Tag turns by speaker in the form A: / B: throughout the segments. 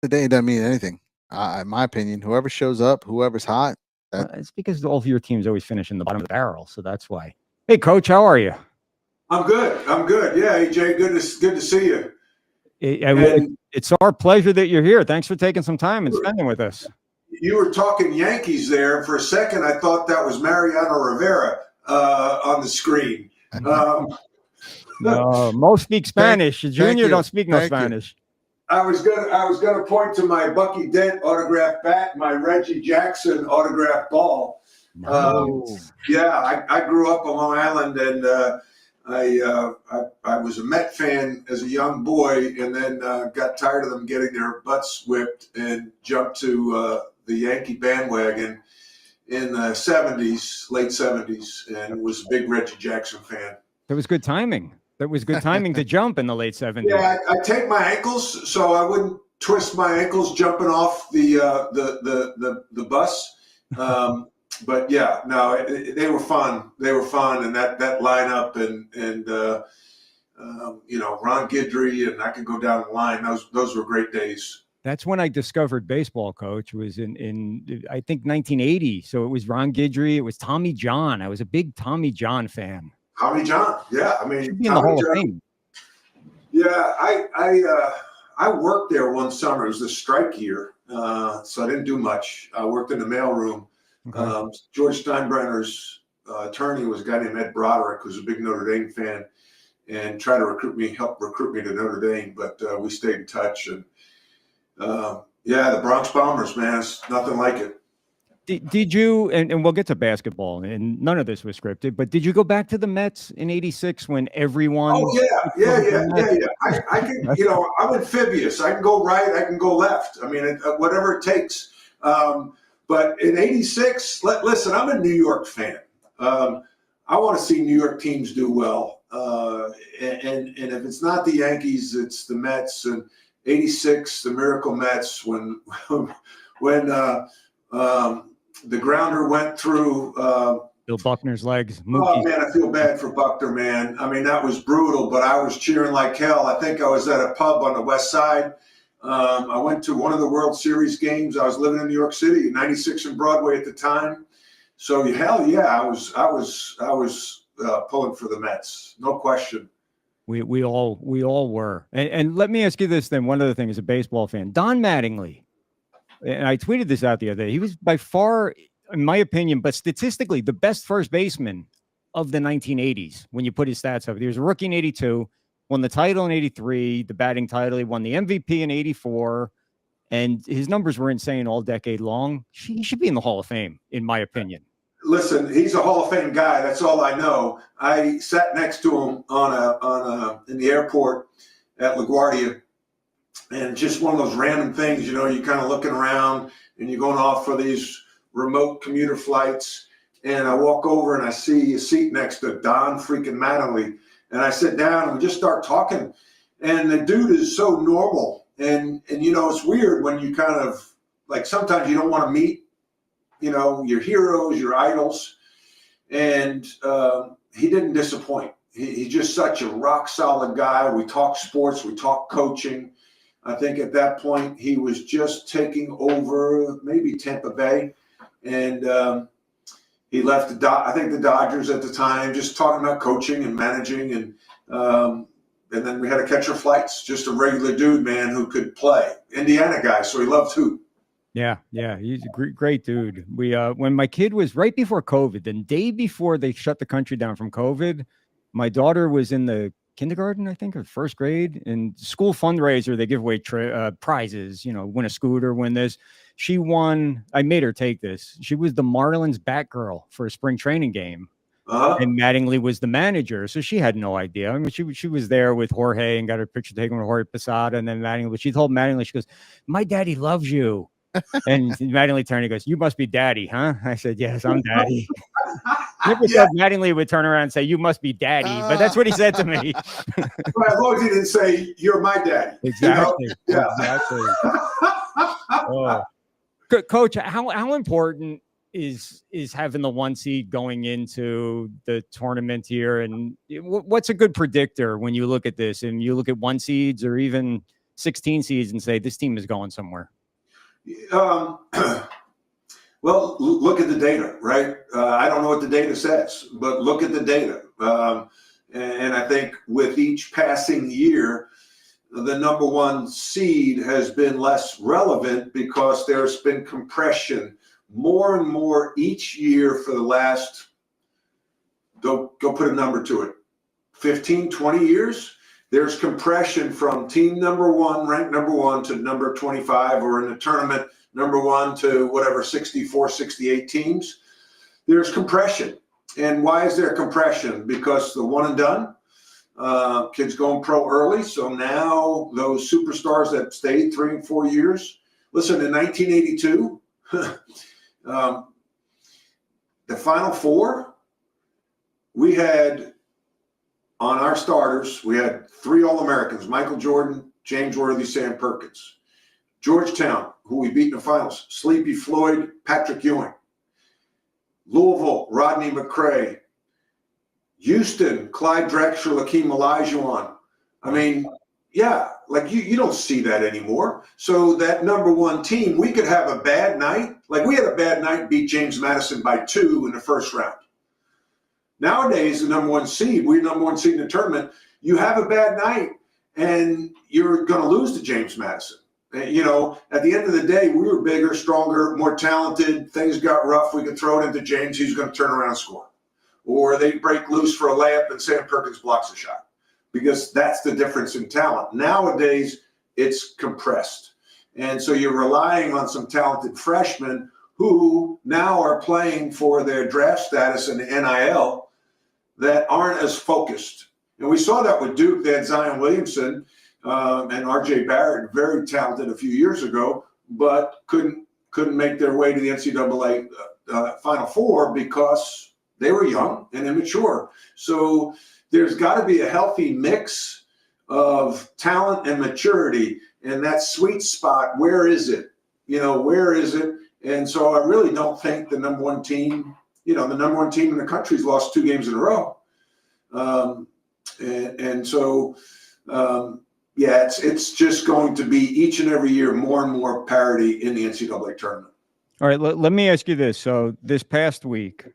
A: The day doesn't mean anything. In my opinion, whoever shows up, whoever's hot,
B: It's because all of your teams always finish in the bottom of the barrel, so that's why. Hey, Coach, how are you?
C: I'm good. I'm good. Yeah, AJ, good to see you.
B: It's our pleasure that you're here. Thanks for taking some time and spending with us.
C: You were talking Yankees there. For a second, I thought that was Mariano Rivera on the screen.
B: No, most speak Spanish. Junior don't speak no Spanish.
C: I was gonna point to my Bucky Dent autographed bat, my Reggie Jackson autographed ball. Yeah, I grew up on Long Island, and I was a Met fan as a young boy, and then got tired of them getting their butts whipped and jumped to the Yankee bandwagon in the '70s, late '70s, and was a big Reggie Jackson fan.
B: That was good timing. That was good timing to jump in the late '70s.
C: Yeah, I take my ankles so I wouldn't twist my ankles jumping off the bus. But yeah, no, they were fun. They were fun, and that lineup and Ron Guidry, and I can go down the line. Those were great days.
B: That's when I discovered baseball, Coach. Was in I think 1980. So it was Ron Guidry. It was Tommy John. I was a big Tommy John fan.
C: Tommy John, yeah. I mean,
B: in the Hall of Fame.
C: Yeah, I worked there one summer. It was the strike year, so I didn't do much. I worked in the mailroom. Okay. George Steinbrenner's attorney was a guy named Ed Broderick, who's a big Notre Dame fan, and tried to help recruit me to Notre Dame. But we stayed in touch, and yeah, the Bronx Bombers, man, it's nothing like it.
B: Did you, and we'll get to basketball, and none of this was scripted, but did you go back to the Mets in '86 when everyone?
C: Oh, yeah. I can, I'm amphibious. I can go right, I can go left. I mean, whatever it takes. But in '86, listen, I'm a New York fan. I want to see New York teams do well. And if it's not the Yankees, it's the Mets. And '86, the Miracle Mets, when the grounder went through
B: Bill Buckner's legs.
C: Oh, man, I feel bad for Buckner, man. I mean, that was brutal, but I was cheering like hell. I think I was at a pub on the West Side. I went to one of the World Series games. I was living in New York City, 96 and Broadway at the time. So, hell yeah, I was pulling for the Mets. No question.
B: We all were. And let me ask you this then. One other thing, as a baseball fan, Don Mattingly. And I tweeted this out the other day. He was by far, in my opinion, but statistically, the best first baseman of the 1980s when you put his stats up. He was a rookie in '82, won the title in '83, the batting title. He won the MVP in '84, and his numbers were insane all decade long. He should be in the Hall of Fame, in my opinion.
C: Listen, he's a Hall of Fame guy. That's all I know. I sat next to him in the airport at LaGuardia. And just one of those random things, you're kind of looking around and you're going off for these remote commuter flights. And I walk over and I see a seat next to Don freaking Mattingly. And I sit down and we just start talking. And the dude is so normal. And it's weird when you kind of, like, sometimes you don't want to meet, your heroes, your idols. And he didn't disappoint. He's just such a rock solid guy. We talk sports, we talk coaching. I think at that point he was just taking over maybe Tampa Bay, and he left the Dodgers at the time, just talking about coaching and managing, and then we had to catch our flights. Just a regular dude, man, who could play. Indiana guy, so he loved hoop.
B: Yeah, he's a great dude. We when my kid was right before COVID, the day before they shut the country down from COVID, my daughter was in the kindergarten, I think, or first grade, and school fundraiser. They give away prizes, win a scooter, win this. She won. I made her take this. She was the Marlins Batgirl for a spring training game. And Mattingly was the manager. So she had no idea. I mean, she was there with Jorge and got her picture taken with Jorge Posada. And then Mattingly, but she told Mattingly, she goes, "My daddy loves you." And Mattingly turned and goes, "You must be daddy, huh?" I said, "Yes, I'm daddy." Never thought Mattingly would turn around and say, "You must be daddy," but that's what he said to me.
C: Well, as long as he didn't say, "You're my daddy."
B: Exactly. Yeah. Exactly. Coach, how important is having the one seed going into the tournament here? And what's a good predictor when you look at this and you look at one seeds or even 16 seeds and say this team is going somewhere?
C: Well, look at the data, right? I don't know what the data says, but look at the data. And I think with each passing year, the number one seed has been less relevant because there's been compression more and more each year for the last, go put a number to it, 15, 20 years. There's compression from team number one, ranked number one, to number 25, or in the tournament, number one to whatever, 64, 68 teams. There's compression. And why is there compression? Because the one and done, kids going pro early. So now those superstars that stayed 3 and 4 years. Listen, in 1982, the Final Four, we had on our starters, we had 3 All-Americans: Michael Jordan, James Worthy, Sam Perkins. Georgetown, who we beat in the finals: Sleepy Floyd, Patrick Ewing. Louisville, Rodney McCray. Houston, Clyde Drexler, Lakeem Olajuwon. I mean, yeah, like you don't see that anymore. So that number one team, we could have a bad night. Like we had a bad night and beat James Madison by 2 in the first round. Nowadays, the number one seed, we're number one seed in the tournament. You have a bad night and you're going to lose to James Madison. You know, at the end of the day, we were bigger, stronger, more talented. Things got rough. We could throw it into James. He's going to turn around and score. Or they break loose for a layup and Sam Perkins blocks a shot, because that's the difference in talent. Nowadays, it's compressed. And so you're relying on some talented freshmen who now are playing for their draft status in the NIL that aren't as focused. And we saw that with Duke. They had Zion Williamson and R.J. Barrett, very talented a few years ago, but couldn't make their way to the NCAA Final Four because they were young and immature. So there's got to be a healthy mix of talent and maturity, and that sweet spot, where is it? You know, where is it? And so I really don't think the number one team, the number one team in the country's lost 2 games in a row. It's just going to be each and every year more and more parity in the NCAA tournament.
B: All right, let me ask you this. So this past week,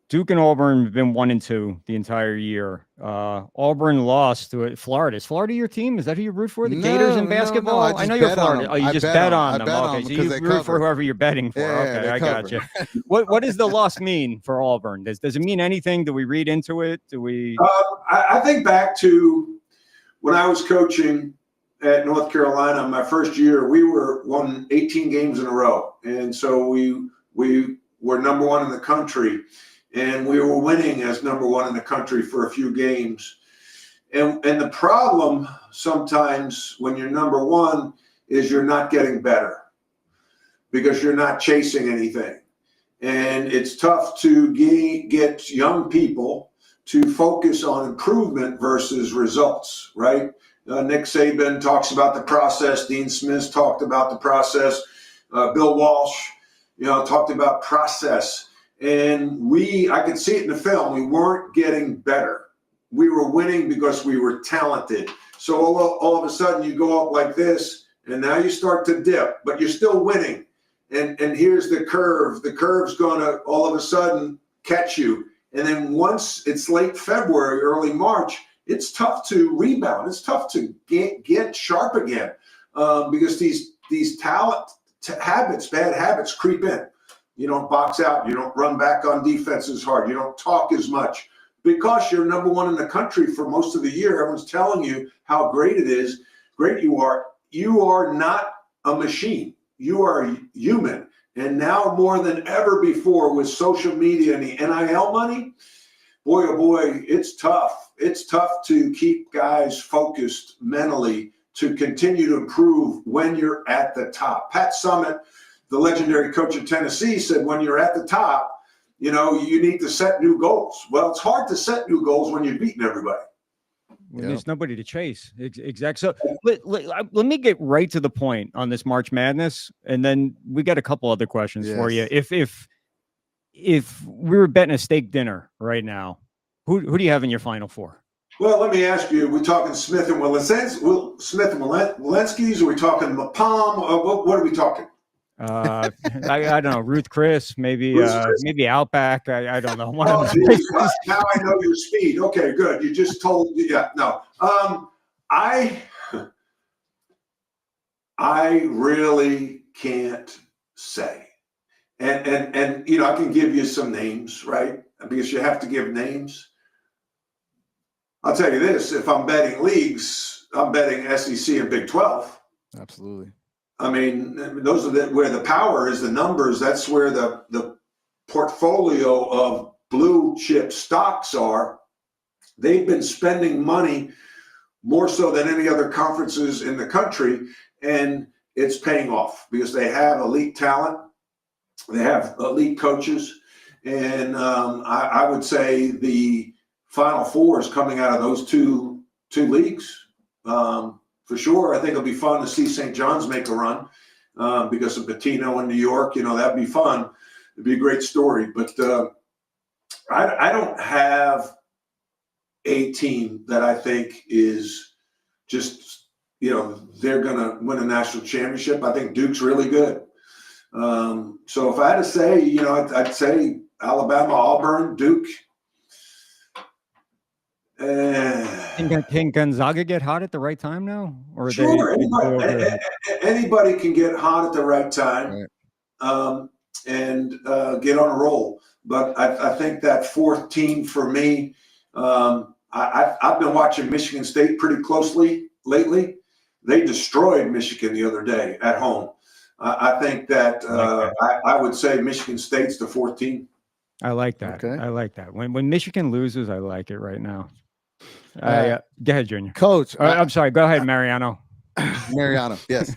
B: Duke and Auburn have been 1 and 2 the entire year. Auburn lost to Florida. Is Florida your team? Is that who you root for? The Gators in basketball?
A: No,
B: I know you're Florida. Oh, you just bet on them. Okay, so you root for whoever you're betting for.
A: Yeah,
B: okay, I got you. What does the loss mean for Auburn? Does it mean anything? Do we read into it? Do we?
C: I think back to when I was coaching at North Carolina, my first year, we won 18 games in a row. And so we were number one in the country, and we were winning as number one in the country for a few games. And the problem sometimes when you're number one is you're not getting better because you're not chasing anything. And it's tough to get young people to focus on improvement versus results, right? Nick Saban talks about the process. Dean Smith talked about the process. Bill Walsh, talked about process. And I could see it in the film. We weren't getting better. We were winning because we were talented. So all of a sudden you go up like this, and now you start to dip, but you're still winning. And here's the curve. The curve's going to all of a sudden catch you. And then once it's late February, early March, it's tough to rebound. It's tough to get sharp again because these talent habits, bad habits creep in. You don't box out. You don't run back on defense as hard. You don't talk as much because you're number one in the country for most of the year. Everyone's telling you how great it is, great you are. You are not a machine. You are human. And now more than ever before with social media and the NIL money, boy, oh boy, it's tough. It's tough to keep guys focused mentally to continue to improve when you're at the top. Pat Summitt, the legendary coach of Tennessee, said when you're at the top, you need to set new goals. Well, it's hard to set new goals when you're beating everybody.
B: When there's nobody to chase. Exactly. So let me get right to the point on this March Madness, and then we got a couple other questions for you. If we were betting a steak dinner right now, who do you have in your Final Four?
C: Well, let me ask you: are we talking Smith and Walensky's? Are we talking Palm? What are we talking?
B: I don't know, Ruth Chris, maybe maybe Outback. I don't know. One of those
C: Geez,
B: places.
C: now I know your speed. Okay, good. You just told. Yeah, no. I really can't say, and you know, I can give you some names, right? Because you have to give names. I'll tell you this: if I'm betting leagues, I'm betting SEC and Big 12.
A: Absolutely.
C: I mean, those are where the power is, the numbers. That's where the portfolio of blue chip stocks are. They've been spending money more so than any other conferences in the country, and it's paying off because they have elite talent, they have elite coaches, and I would say the Final Four is coming out of those two leagues. For sure, I think it'll be fun to see St. John's make a run because of Pitino in New York. You know, that'd be fun. It'd be a great story. But I don't have a team that I think is just, you know, they're going to win a national championship. I think Duke's really good. So if I had to say, you know, I'd say Alabama, Auburn, Duke.
B: Can Gonzaga get hot at the right time now? Or
C: sure, anybody can get hot at the right time, right. And get on a roll. But I think that fourth team for me, I've been watching Michigan State pretty closely lately. They destroyed Michigan the other day at home. I think that I would say Michigan State's the fourth team.
B: I like that. Okay. I like that. When Michigan loses, I like it right now. Go ahead, Junior.
A: Coach.
B: I'm sorry. Go ahead, Mariano.
A: Mariano, yes.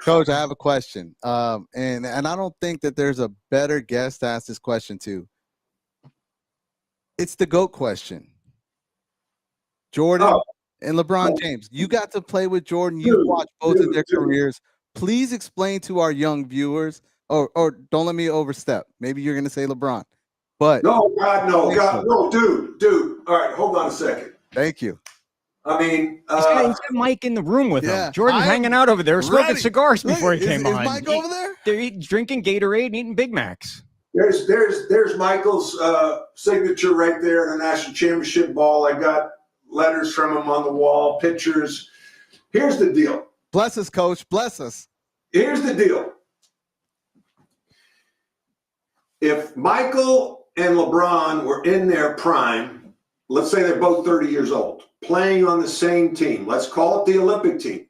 A: Coach, I have a question. And I don't think that there's a better guest to ask this question to. It's the GOAT question. Jordan and LeBron James. You got to play with Jordan. You watched both of their careers. Please explain to our young viewers, or don't let me overstep. Maybe you're going to say LeBron. But
C: no, dude. All right, hold on a second.
A: Thank you.
C: I mean,
B: he's got Mike in the room with him. Jordan's hanging out over there, smoking cigars before he came on.
A: Is Mike over there?
B: They're drinking Gatorade and eating Big Macs.
C: There's Michael's signature right there in the national championship ball. I got letters from him on the wall, pictures. Here's the deal.
A: Bless us, Coach. Bless us.
C: Here's the deal. If Michael and LeBron were in their prime, let's say they're both 30 years old, playing on the same team. Let's call it the Olympic team.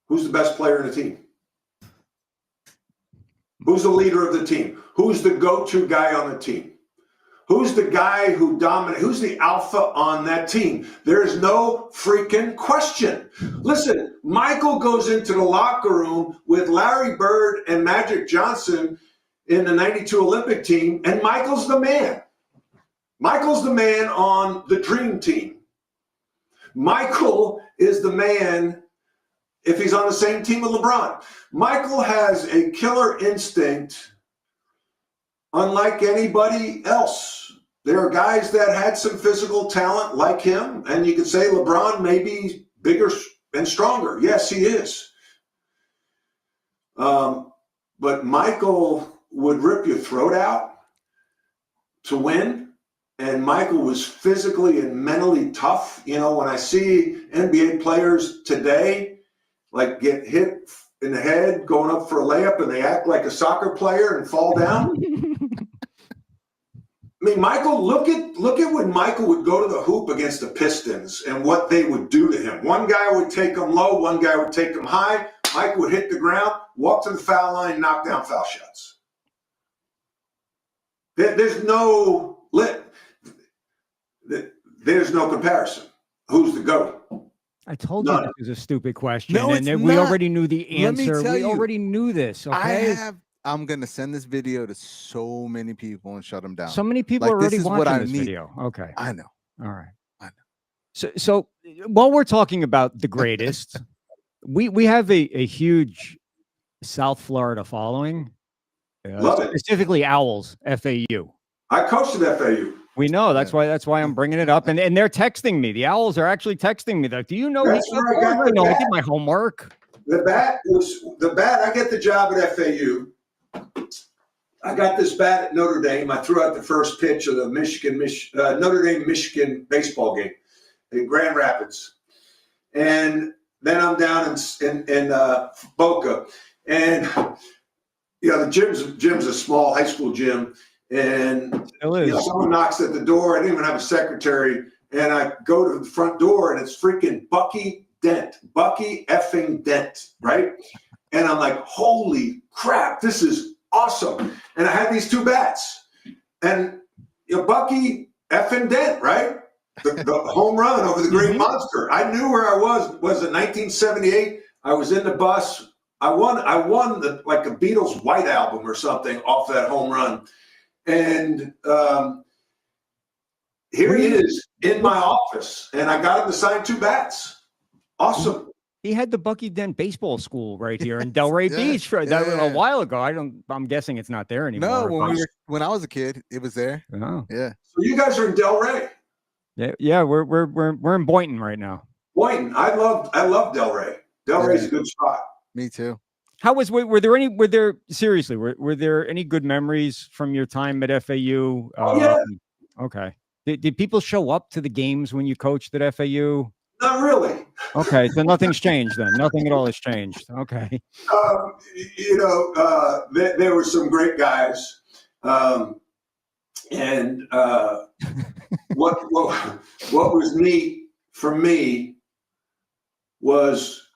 C: Who's the best player in the team? Who's the leader of the team? Who's the go-to guy on the team? Who's the guy who dominates? Who's the alpha on that team? There is no freaking question. Listen, Michael goes into the locker room with Larry Bird and Magic Johnson in the 92 Olympic team, and Michael's the man. Michael's the man on the dream team. Michael is the man if he's on the same team with LeBron. Michael has a killer instinct unlike anybody else. There are guys that had some physical talent like him, and you could say LeBron may be bigger and stronger. Yes, he is. But Michael would rip your throat out to win, and Michael was physically and mentally tough. You know, when I see NBA players today, like get hit in the head going up for a layup and they act like a soccer player and fall down. I mean, Michael, look at when Michael would go to the hoop against the Pistons and what they would do to him. One guy would take him low, one guy would take him high. Michael would hit the ground, walk to the foul line, knock down foul shots. There's no comparison. Who's the GOAT?
B: I told you this was a stupid question. No, and we already knew the answer. We already knew this. Okay.
A: I'm going to send this video to so many people and shut them down.
B: So many people are already watching this video. Okay.
A: I know.
B: All right. I know. So while we're talking about the greatest, we have a huge South Florida following.
C: Love it.
B: Specifically Owls, FAU.
C: I coached at FAU.
B: We know that's why I'm bringing it up, and they're texting me. The Owls are actually texting me. Like, do you know?
C: That's where I got the
B: I
C: bat.
B: did my homework.
C: The bat. I get the job at FAU. I got this bat at Notre Dame. I threw out the first pitch of the Notre Dame Michigan baseball game in Grand Rapids, and then I'm down in Boca, and the gym's a small high school gym, and someone knocks at the door. I didn't even have a secretary, and I go to the front door, and it's freaking Bucky effing Dent, right? And I'm like, holy crap, this is awesome. And I had these two bats, and Bucky effing Dent, right? The home run over the Green Monster. I knew where I was in 1978. I was in the bus. I won a Beatles White Album or something off that home run. And here he is in my office, and I got him to sign two bats. Awesome.
B: He had the Bucky Dent Baseball School right here in Delray Beach a while ago. I'm guessing it's not there anymore.
A: No, when I was a kid, it was there.
B: Oh.
A: Yeah.
C: So you guys are in Delray.
B: Yeah, we're in Boynton right now.
C: Boynton, I love Delray. Delray's a good spot.
A: Me too.
B: How was were there any good memories from your time at FAU?
C: Yeah.
B: Okay. Did people show up to the games when you coached at FAU?
C: Not really.
B: Okay, so nothing's changed then. Nothing at all has changed. Okay.
C: There were some great guys, and what was neat for me was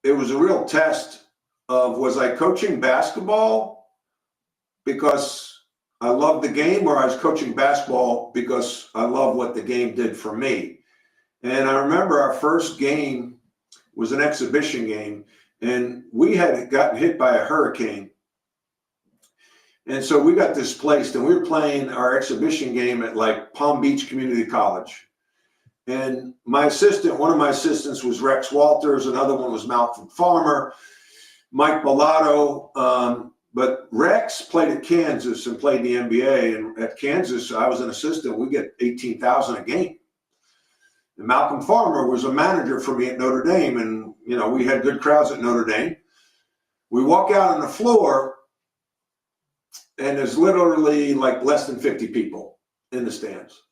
C: it was a real test of, was I coaching basketball because I loved the game, or I was coaching basketball because I love what the game did for me. And I remember our first game was an exhibition game, and we had gotten hit by a hurricane. And so we got displaced, and we were playing our exhibition game at like Palm Beach Community College. And one of my assistants was Rex Walters, another one was Malcolm Farmer, Mike Bellato. But Rex played at Kansas and played in the NBA. And at Kansas, I was an assistant. We get $18,000 a game. And Malcolm Farmer was a manager for me at Notre Dame. And, we had good crowds at Notre Dame. We walk out on the floor, and there's literally like less than 50 people in the stands.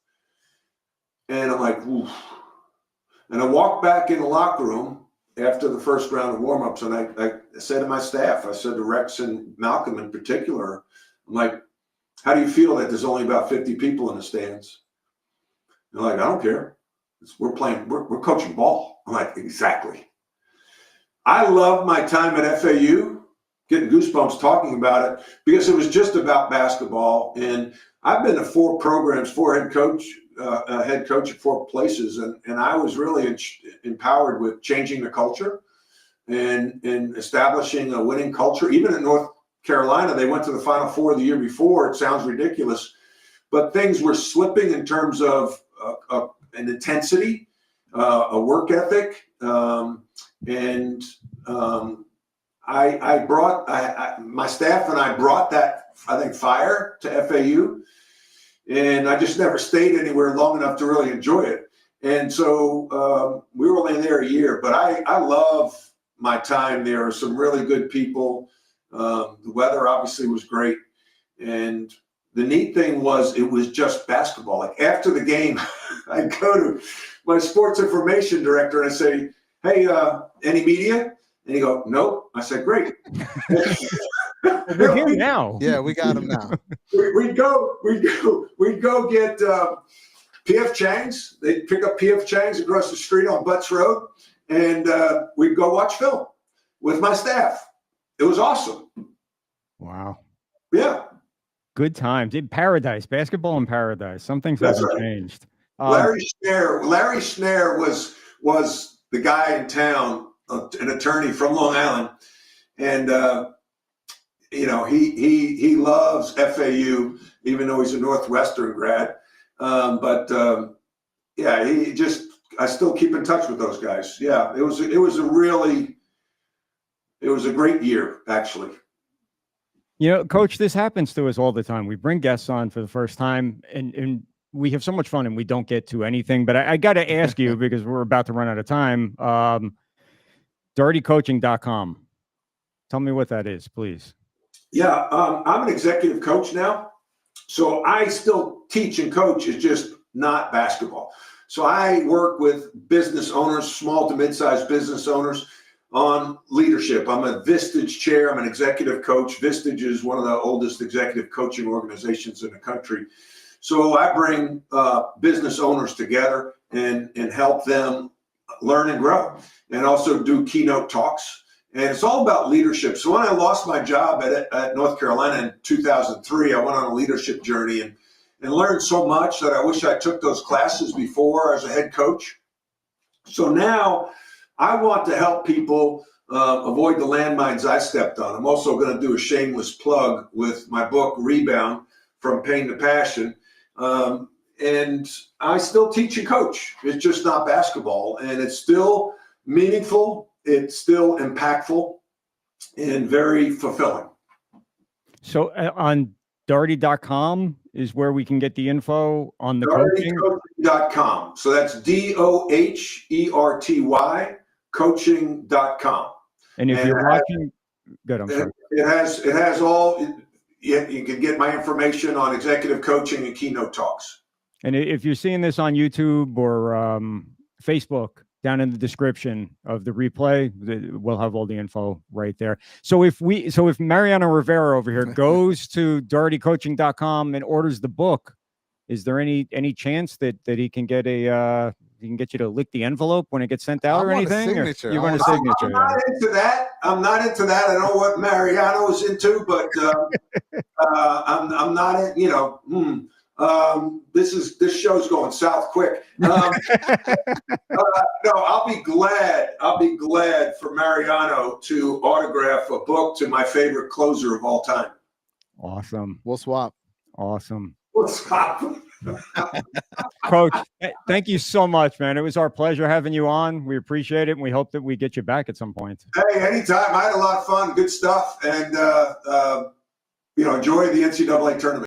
C: And I'm like, oof. And I walked back in the locker room after the first round of warmups, and I said to my staff, I said to Rex and Malcolm in particular, I'm like, how do you feel that there's only about 50 people in the stands? They're like, I don't care. We're coaching ball. I'm like, exactly. I love my time at FAU, getting goosebumps talking about it, because it was just about basketball. And I've been to 4 programs, 4 head coach at 4 places. And I was really empowered with changing the culture and establishing a winning culture. Even in North Carolina, they went to the Final Four the year before. It sounds ridiculous, but things were slipping in terms of an intensity, a work ethic. My staff and I brought that, I think, fire to FAU. And I just never stayed anywhere long enough to really enjoy it. And so we were only there a year, but I love my time there. Are some really good people. The weather obviously was great. And the neat thing was it was just basketball. Like after the game, I go to my sports information director and I say, hey, any media? And he go, nope. I said, great.
B: We're here now.
A: Yeah, we got him now.
C: We'd go get P.F. Chang's. They'd pick up P.F. Chang's across the street on Butts Road, and we'd go watch film with my staff. It was awesome.
B: Wow.
C: Yeah.
B: Good times in paradise, basketball in paradise. Some things haven't changed.
C: Larry Schnare was the guy in town, an attorney from Long Island, and he loves FAU, even though he's a Northwestern grad. I still keep in touch with those guys. Yeah, it was a great year, actually.
B: You know, Coach, this happens to us all the time. We bring guests on for the first time, and we have so much fun, and we don't get to anything. But I got to ask you, because we're about to run out of time, DaughertyCoaching.com. Tell me what that is, please.
C: Yeah, I'm an executive coach now. So I still teach and coach, it's just not basketball. So I work with business owners, small to mid-sized business owners, on leadership. I'm a Vistage chair. I'm an executive coach. Vistage is one of the oldest executive coaching organizations in the country. So I bring business owners together and help them learn and grow, and also do keynote talks. And it's all about leadership. So when I lost my job at North Carolina in 2003, I went on a leadership journey and learned so much that I wish I took those classes before as a head coach. So now I want to help people avoid the landmines I stepped on. I'm also going to do a shameless plug with my book, Rebound, From Pain to Passion. And I still teach and coach. It's just not basketball. And it's still meaningful. It's still impactful and very fulfilling.
B: So on Doherty.com is where we can get the info on the coaching?
C: DohertyCoaching.com. So that's DOHERTY coaching.com.
B: And if you're watching, good, I'm sorry.
C: It has all, you can get my information on executive coaching and keynote talks.
B: And if you're seeing this on YouTube or Facebook, down in the description of the replay, we'll have all the info right there. So if Mariano Rivera over here goes to DohertyCoaching.com and orders the book, is there any chance that he can get he can get you to lick the envelope when it gets sent out or anything?
A: Signature.
B: You want a signature?
C: I'm not into that. I'm not into that. I know what Mariano is into, but I'm not in, you know, this show's going south quick. No, I'll be glad for Mariano to autograph a book to my favorite closer of all time.
B: Awesome.
A: We'll swap.
B: Awesome.
C: We'll swap.
B: Coach, thank you so much, man. It was our pleasure having you on. We appreciate it, and we hope that we get you back at some point.
C: Hey, anytime. I had a lot of fun, good stuff, and enjoy the NCAA tournament.